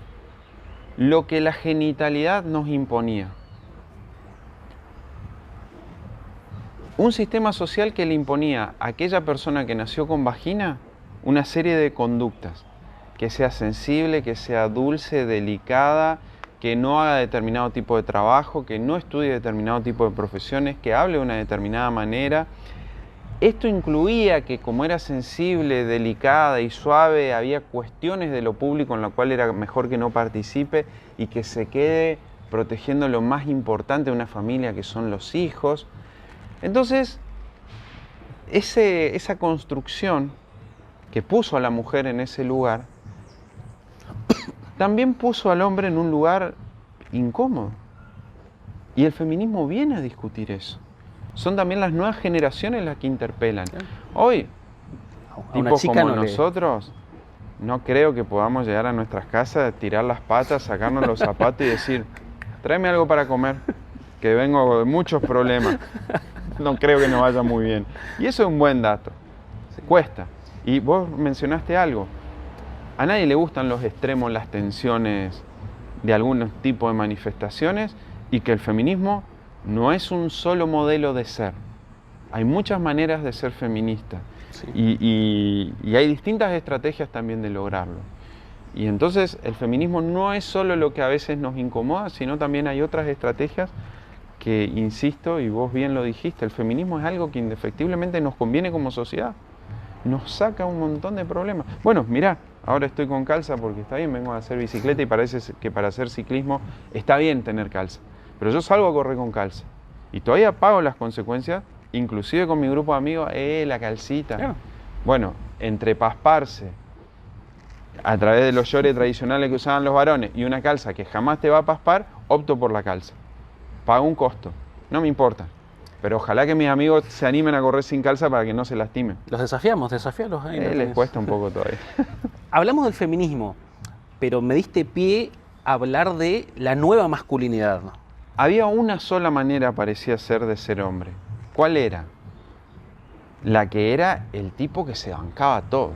lo que la genitalidad nos imponía. Un sistema social que le imponía a aquella persona que nació con vagina una serie de conductas, que sea sensible, que sea dulce, delicada, que no haga determinado tipo de trabajo, que no estudie determinado tipo de profesiones, que hable de una determinada manera. Esto incluía que, como era sensible, delicada y suave, había cuestiones de lo público en las cuales era mejor que no participe y que se quede protegiendo lo más importante de una familia, que son los hijos. Entonces, esa construcción que puso a la mujer en ese lugar, también puso al hombre en un lugar incómodo. Y el feminismo viene a discutir eso. Son también las nuevas generaciones las que interpelan. Hoy, tipos como nosotros, no creo que podamos llegar a nuestras casas, tirar las patas, sacarnos los zapatos y decir, tráeme algo para comer, que vengo de muchos problemas. No creo que nos vaya muy bien. Y eso es un buen dato. Cuesta. Y vos mencionaste algo. A nadie le gustan los extremos, las tensiones de algún tipo de manifestaciones, y que el feminismo no es un solo modelo de ser. Hay muchas maneras de ser feminista, sí, y hay distintas estrategias también de lograrlo. Y entonces el feminismo no es solo lo que a veces nos incomoda, sino también hay otras estrategias que, insisto, y vos bien lo dijiste, el feminismo es algo que indefectiblemente nos conviene como sociedad. Nos saca un montón de problemas. Bueno, mirá, ahora estoy con calza porque está bien, vengo a hacer bicicleta y parece que para hacer ciclismo está bien tener calza. Pero yo salgo a correr con calza y todavía pago las consecuencias, inclusive con mi grupo de amigos, la calcita. Claro. Bueno, entre pasparse a través de los shorts tradicionales que usaban los varones y una calza que jamás te va a paspar, opto por la calza. Pago un costo, no me importa. Pero ojalá que mis amigos se animen a correr sin calza para que no se lastimen. Los desafiamos. Les cuesta un poco todavía. Hablamos del feminismo, pero me diste pie a hablar de la nueva masculinidad. Había una sola manera, parecía ser, de ser hombre. ¿Cuál era? La que era el tipo que se bancaba todo.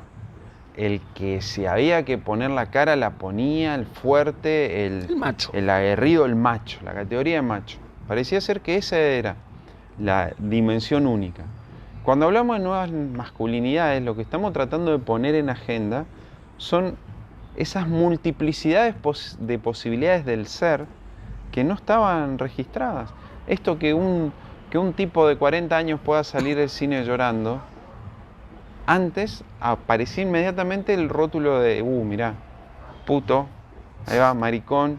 El que si había que poner la cara, la ponía, el fuerte, el macho. El aguerrido, el macho, la categoría de macho. Parecía ser que esa era. la dimensión única. Cuando hablamos de nuevas masculinidades, lo que estamos tratando de poner en agenda son esas multiplicidades de posibilidades del ser que no estaban registradas. Esto que un tipo de 40 años pueda salir del cine llorando, antes aparecía inmediatamente el rótulo de, mirá, puto, ahí va, maricón.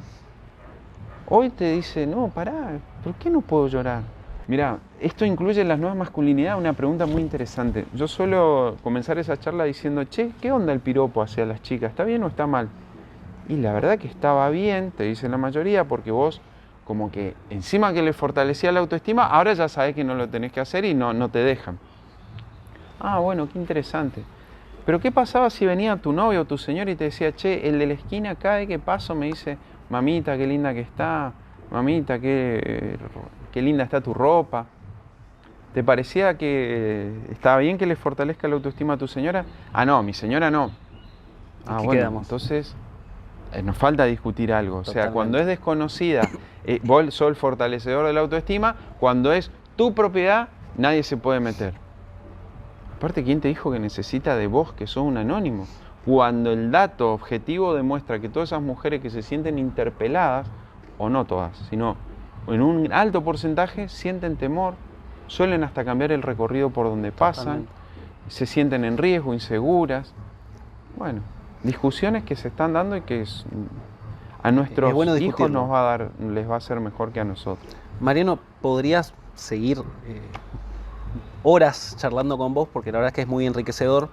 Hoy te dice, no, pará, ¿por qué no puedo llorar? Mirá, esto incluye las nuevas masculinidades, una pregunta muy interesante. Yo suelo comenzar esa charla diciendo, che, ¿qué onda el piropo hacia las chicas? ¿Está bien o está mal? Y la verdad que estaba bien, te dicen la mayoría, porque vos como que encima que le fortalecía la autoestima, ahora ya sabés que no lo tenés que hacer y no te dejan. Ah, bueno, qué interesante. Pero ¿qué pasaba si venía tu novio o tu señor y te decía, che, el de la esquina cada vez que paso me dice, mamita, qué linda que está, mamita, qué linda está tu ropa? ¿Te parecía que estaba bien que le fortalezca la autoestima a tu señora? Ah, no, mi señora no. Ah, bueno, quedamos. Entonces nos falta discutir algo. Totalmente. O sea, cuando es desconocida, vos sos el fortalecedor de la autoestima, cuando es tu propiedad, nadie se puede meter. Aparte, ¿quién te dijo que necesita de vos, que sos un anónimo? Cuando el dato objetivo demuestra que todas esas mujeres que se sienten interpeladas, o no todas, sino en un alto porcentaje, sienten temor, suelen hasta cambiar el recorrido por donde pasan, totalmente. Se sienten en riesgo, inseguras. Bueno, discusiones que se están dando y que a nuestros hijos les va a ser mejor que a nosotros. Mariano, ¿podrías seguir horas charlando con vos? Porque la verdad es que es muy enriquecedor.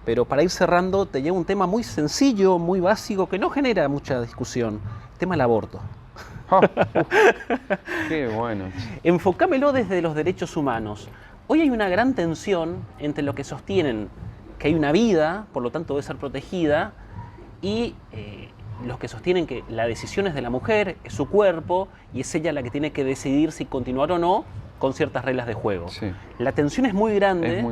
Pero para ir cerrando, te llevo un tema muy sencillo, muy básico, que no genera mucha discusión. El tema del aborto. Qué bueno. Enfocámelo desde los derechos humanos. Hoy hay una gran tensión entre lo que sostienen que hay una vida, por lo tanto debe ser protegida, y los que sostienen que la decisión es de la mujer, es su cuerpo, y es ella la que tiene que decidir si continuar o no con ciertas reglas de juego. Sí. La tensión es muy grande,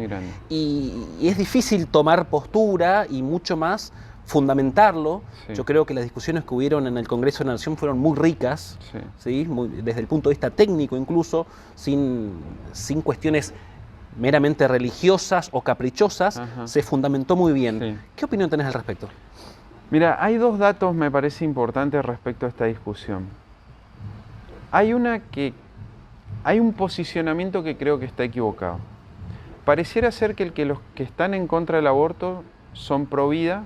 y es difícil tomar postura y mucho más fundamentarlo. Sí. Yo creo que las discusiones que hubieron en el Congreso de la Nación fueron muy ricas, ¿sí? Desde el punto de vista técnico incluso, sin cuestiones meramente religiosas o caprichosas. Se fundamentó muy bien. Sí. ¿Qué opinión tenés al respecto? Mira, hay dos datos me parece importantes respecto a esta discusión. Hay un posicionamiento que creo que está equivocado. Pareciera ser que los que están en contra del aborto son pro vida,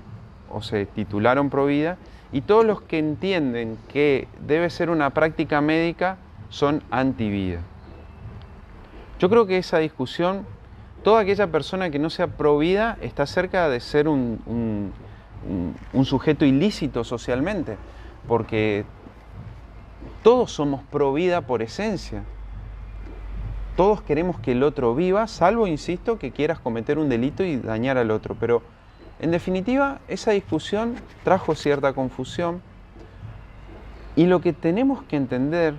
o se titularon pro vida, y todos los que entienden que debe ser una práctica médica son anti vida. Yo creo que esa discusión, toda aquella persona que no sea pro vida está cerca de ser un sujeto ilícito socialmente, porque todos somos pro vida por esencia. Todos queremos que el otro viva, salvo, insisto, que quieras cometer un delito y dañar al otro. Pero, en definitiva, esa discusión trajo cierta confusión. Y lo que tenemos que entender,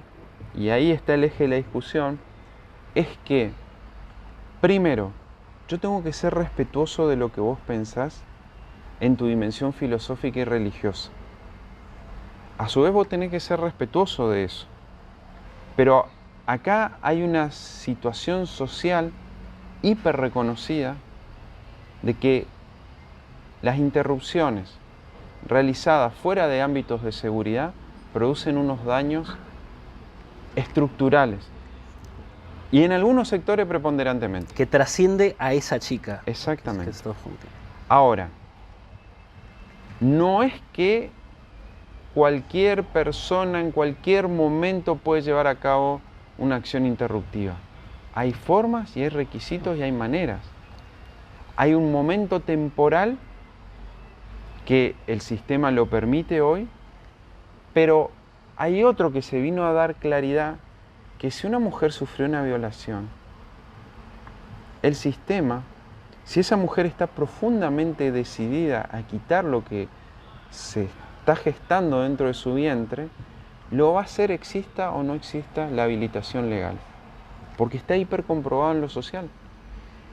y ahí está el eje de la discusión, es que, primero, yo tengo que ser respetuoso de lo que vos pensás en tu dimensión filosófica y religiosa. A su vez, vos tenés que ser respetuoso de eso. Pero acá hay una situación social hiper reconocida de que las interrupciones realizadas fuera de ámbitos de seguridad producen unos daños estructurales y en algunos sectores preponderantemente. Que trasciende a esa chica. Exactamente. Ahora, no es que cualquier persona en cualquier momento puede llevar a cabo una acción interruptiva. Hay formas y hay requisitos y hay maneras. Hay un momento temporal que el sistema lo permite hoy, pero hay otro que se vino a dar claridad, que si una mujer sufrió una violación, el sistema, si esa mujer está profundamente decidida a quitar lo que se está gestando dentro de su vientre, lo va a hacer exista o no exista la habilitación legal, porque está hiper comprobado en lo social.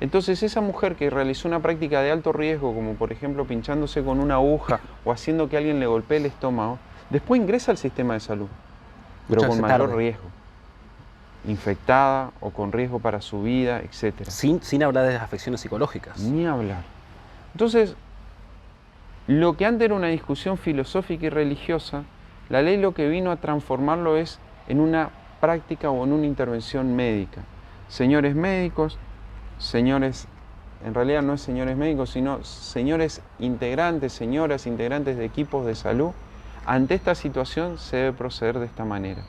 Entonces esa mujer que realizó una práctica de alto riesgo, como por ejemplo pinchándose con una aguja o haciendo que alguien le golpee el estómago, después ingresa al sistema de salud, pero con mayor riesgo. infectada o con riesgo para su vida, etc. Sin hablar de las afecciones psicológicas. Ni hablar. Entonces, lo que antes era una discusión filosófica y religiosa, la ley lo que vino a transformarlo es en una práctica o en una intervención médica. Señores médicos, señores, en realidad no es señores médicos, sino señores integrantes, señoras integrantes de equipos de salud, ante esta situación se debe proceder de esta manera.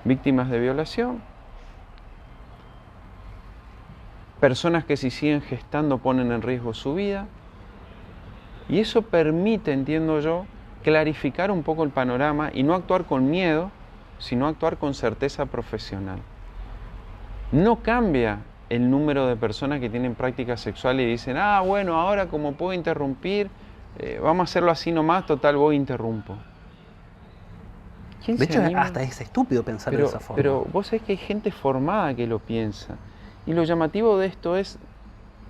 Víctimas de violación, personas que si siguen gestando ponen en riesgo su vida, y eso permite, entiendo yo, clarificar un poco el panorama y no actuar con miedo, sino actuar con certeza profesional. No cambia el número de personas que tienen prácticas sexuales y dicen, ah, bueno, ahora como puedo interrumpir, vamos a hacerlo así nomás, total, voy e interrumpo. De hecho, hasta es estúpido pensar de esa forma. Pero vos sabés que hay gente formada que lo piensa. Y lo llamativo de esto es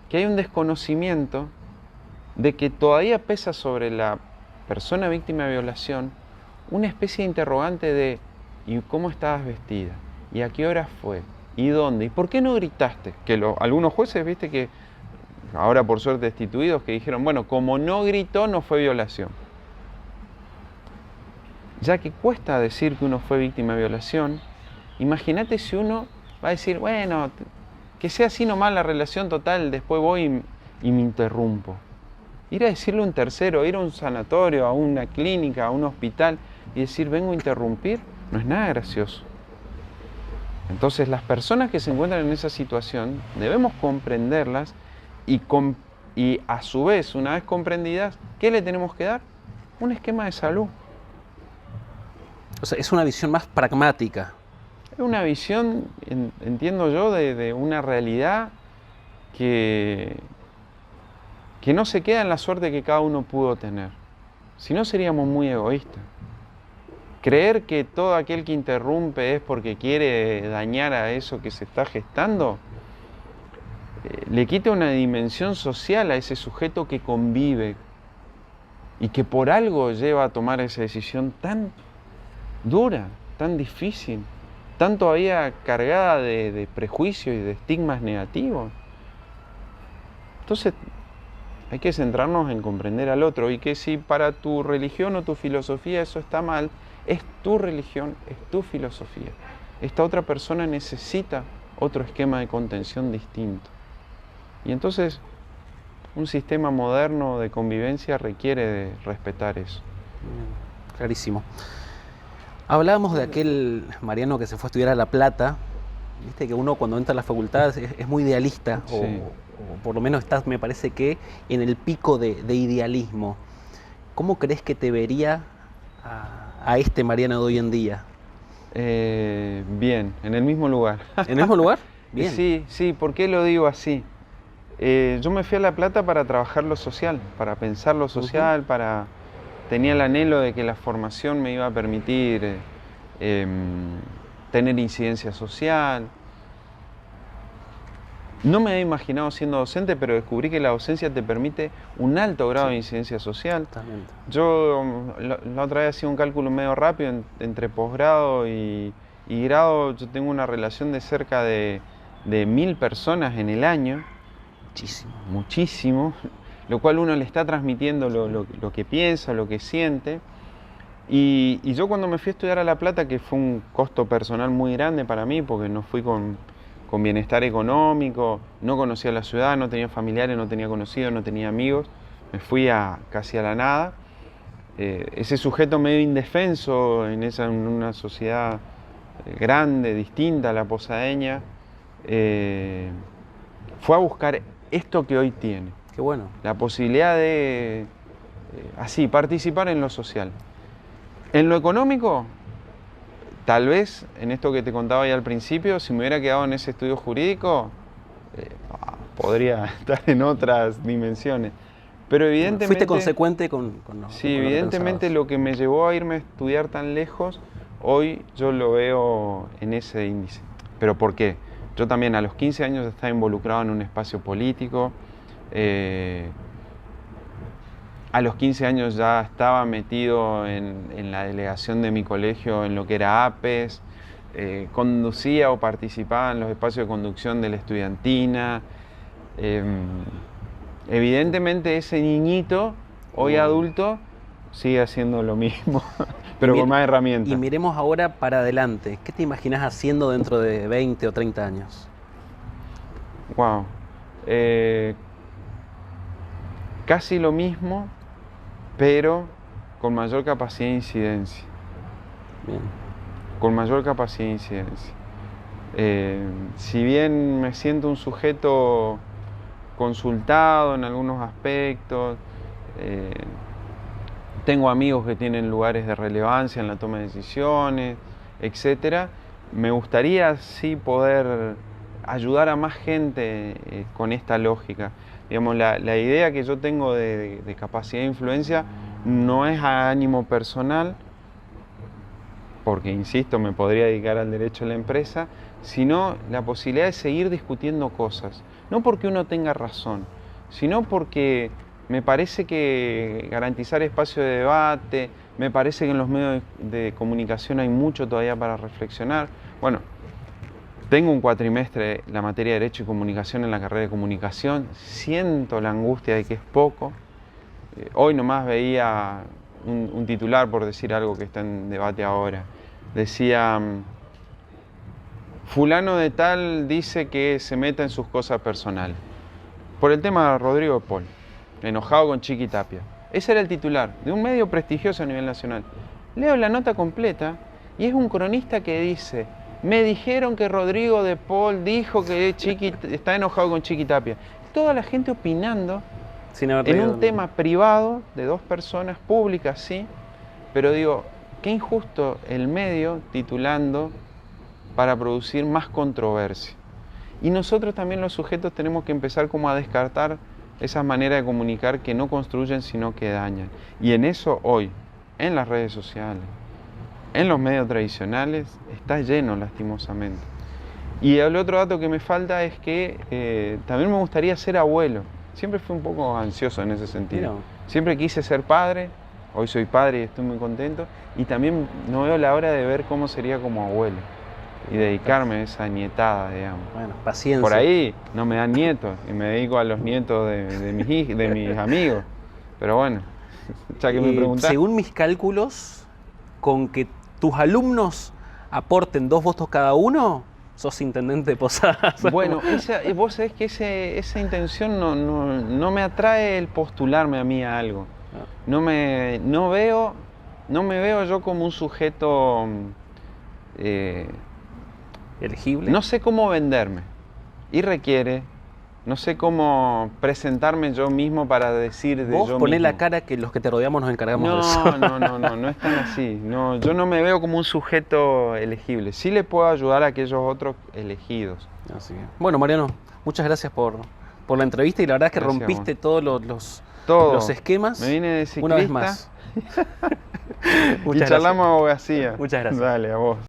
que hay un desconocimiento de que todavía pesa sobre la persona víctima de violación una especie de interrogante de ¿y cómo estabas vestida? ¿Y a qué hora fue? ¿Y dónde? ¿Y por qué no gritaste? Que algunos jueces, viste que ahora por suerte destituidos, que dijeron, bueno, como no gritó no fue violación. Ya que cuesta decir que uno fue víctima de violación, imagínate si uno va a decir, bueno, que sea así nomás la relación total, después voy y me interrumpo. Ir a decirle a un tercero, ir a un sanatorio, a una clínica, a un hospital y decir, vengo a interrumpir, no es nada gracioso. Entonces, las personas que se encuentran en esa situación, debemos comprenderlas y a su vez, una vez comprendidas, ¿qué le tenemos que dar? Un esquema de salud. O sea, es una visión más pragmática. Es una visión, entiendo yo, de una realidad que no se queda en la suerte que cada uno pudo tener. Si no, seríamos muy egoístas. Creer que todo aquel que interrumpe es porque quiere dañar a eso que se está gestando, le quita una dimensión social a ese sujeto que convive y que por algo lleva a tomar esa decisión tan dura, tan difícil, tan todavía cargada de prejuicios y de estigmas negativos. Entonces, hay que centrarnos en comprender al otro y que si para tu religión o tu filosofía eso está mal, es tu religión, es tu filosofía. Esta otra persona necesita otro esquema de contención distinto. Y entonces, un sistema moderno de convivencia requiere de respetar eso. Clarísimo. Hablábamos de aquel Mariano que se fue a estudiar a La Plata. Viste que uno cuando entra a la facultad es muy idealista, sí. o por lo menos estás, me parece que, en el pico de idealismo. ¿Cómo crees que te vería a este Mariano de hoy en día? Bien, en el mismo lugar. ¿En el mismo lugar? Bien. Sí, ¿por qué lo digo así? Yo me fui a La Plata para trabajar lo social, para pensar lo social, tenía el anhelo de que la formación me iba a permitir tener incidencia social. No me había imaginado siendo docente, pero descubrí que la docencia te permite un alto grado de incidencia social. Totalmente. Yo la otra vez hacía un cálculo medio rápido entre posgrado y grado. Yo tengo una relación de cerca de 1000 personas en el año. Muchísimo. Lo cual uno le está transmitiendo lo que piensa, lo que siente. Y yo cuando me fui a estudiar a La Plata, que fue un costo personal muy grande para mí, porque no fui con bienestar económico, no conocía la ciudad, no tenía familiares, no tenía conocidos, no tenía amigos, me fui casi a la nada. Ese sujeto medio indefenso en una sociedad grande, distinta a la posadeña, fue a buscar esto que hoy tiene. Qué bueno. La posibilidad de, participar en lo social. En lo económico, tal vez, en esto que te contaba ya al principio, si me hubiera quedado en ese estudio jurídico, podría estar en otras dimensiones. Pero evidentemente... Fuiste consecuente con sí, evidentemente lo que me llevó a irme a estudiar tan lejos, hoy yo lo veo en ese índice. ¿Pero por qué? Yo también a los 15 años estaba involucrado en un espacio político. A los 15 años ya estaba metido en la delegación de mi colegio, en lo que era APES. conducía o participaba en los espacios de conducción de la estudiantina. Evidentemente ese niñito, hoy adulto, sigue haciendo lo mismo, pero con más herramientas. Y miremos ahora para adelante. ¿Qué te imaginas haciendo dentro de 20 o 30 años? Wow. Casi lo mismo, pero con mayor capacidad de incidencia. Bien. Con mayor capacidad de incidencia. Si bien me siento un sujeto consultado en algunos aspectos, tengo amigos que tienen lugares de relevancia en la toma de decisiones, etc. Me gustaría sí poder ayudar a más gente con esta lógica. Digamos, la idea que yo tengo de capacidad de influencia no es a ánimo personal, porque, insisto, me podría dedicar al derecho de la empresa, sino la posibilidad de seguir discutiendo cosas. No porque uno tenga razón, sino porque me parece que garantizar espacio de debate, me parece que en los medios de comunicación hay mucho todavía para reflexionar. Bueno, tengo un cuatrimestre la materia de Derecho y Comunicación en la carrera de Comunicación, siento la angustia de que es poco. Hoy nomás veía un titular, por decir algo que está en debate ahora. Decía, fulano de tal dice que se meta en sus cosas personales. Por el tema de Rodrigo de Paul, enojado con Chiqui Tapia. Ese era el titular de un medio prestigioso a nivel nacional. Leo la nota completa y es un cronista que dice, me dijeron que Rodrigo de Paul dijo que Chiqui está enojado con Chiqui Tapia. Toda la gente opinando en un tema privado de dos personas públicas, sí, pero digo, qué injusto el medio titulando para producir más controversia. Y nosotros también los sujetos tenemos que empezar como a descartar esas maneras de comunicar que no construyen sino que dañan. Y en eso hoy, en las redes sociales, en los medios tradicionales, está lleno lastimosamente. Y el otro dato que me falta es que también me gustaría ser abuelo. Siempre fui un poco ansioso en ese sentido. Siempre quise ser padre, hoy soy padre y estoy muy contento. Y también no veo la hora de ver cómo sería como abuelo y dedicarme a esa nietada, digamos. Bueno, paciencia. Por ahí no me dan nietos y me dedico a los nietos de mis amigos. Pero bueno, ya que me preguntaste. Según mis cálculos, con que tus alumnos aporten 2 votos cada uno, sos intendente de Posadas. Bueno, vos sabés que esa intención no me atrae el postularme a mí a algo. No me veo yo como un sujeto elegible. No sé cómo venderme y requiere, no sé cómo presentarme yo mismo para decir de Vos yo ponés mismo. la cara que los que te rodeamos nos encargamos de eso. No es tan así. No, yo no me veo como un sujeto elegible. Sí le puedo ayudar a aquellos otros elegidos. Así que, bueno, Mariano, muchas gracias por la entrevista y la verdad es que Gracias, rompiste todos los esquemas. Me vine de ciclista. Una vez más. Y charlamos abogacía. Muchas gracias. Dale, a vos.